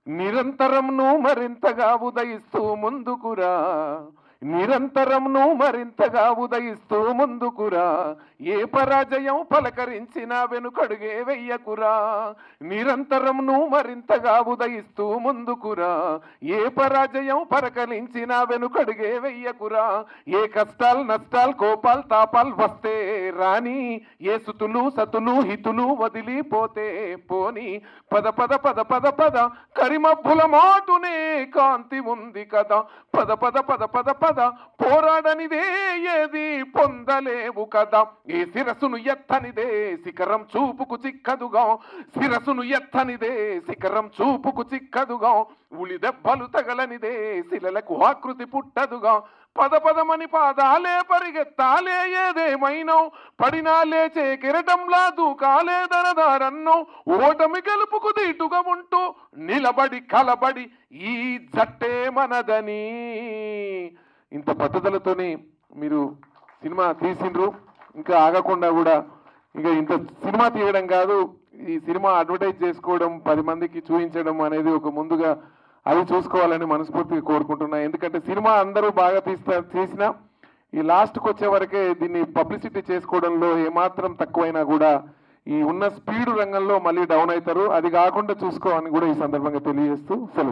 నిరంతరం నువ్వు మరింతగా ఉదయిస్తూ ముందుకురా, నిరంతరం నువ్వు మరింతగా ఉదయిస్తూ ముందుకురా, ఏ పరాజయం పలకరించినా వెనుకడుగే వెయ్యకురా. నిరంతరం నువ్వు మరింతగా ఉదయిస్తూ ముందుకురా, ఏ పరాజయం పలకరించినా వెనుకడుగే వెయ్యకురా. ఏ కష్టాలు నష్టాలు కోపాలు తాపాలు వస్తే రాని, ఏ సుతులు సతులు హితులు వదిలిపోతే పోని. పద పద పద పద పద కరిమబ్బుల మాటునే కాంతి ఉంది కదా. పద పద పద పద పద పోరాడనిదే ఏది పొందలేవు కదా. ఈ శిరసును ఎత్తనిదే శిఖరం చూపుకు చిక్కదుగా, శిరసును ఎత్తనిదే శిఖరం చూపుకు చిక్కదుగా. ఉలి దెబ్బలు తగలనిదే శిలలకు ఆకృతి పుట్టదుగా. పద పదమని పాదాలే పరిగెత్తాలే ఏదేమైనా, పడినా లేచే కిరటంలా దూకాలే దరదారన్నో. ఓటమి గెలుపుకు దీటుగా ఉంటూ నిలబడి కలబడి ఈ జట్టే మనదని. ఇంత పట్టుదలతోని మీరు సినిమా తీసిండ్రు. ఇంకా ఆగకుండా కూడా ఇంకా ఇంత సినిమా తీయడం కాదు, ఈ సినిమా అడ్వర్టైజ్ చేసుకోవడం 10 మందికి చూపించడం అనేది ఒక ముందుగా అది చూసుకోవాలని మనస్ఫూర్తిగా కోరుకుంటున్నా. ఎందుకంటే సినిమా అందరూ బాగా తీసినా ఈ లాస్ట్కి వచ్చే వరకే దీన్ని పబ్లిసిటీ చేసుకోవడంలో ఏమాత్రం తక్కువైనా కూడా ఈ ఉన్న స్పీడ్ రంగంలో మళ్ళీ డౌన్ అవుతారు. అది కాకుండా చూసుకోవాలని కూడా ఈ సందర్భంగా తెలియజేస్తూ సెలవు.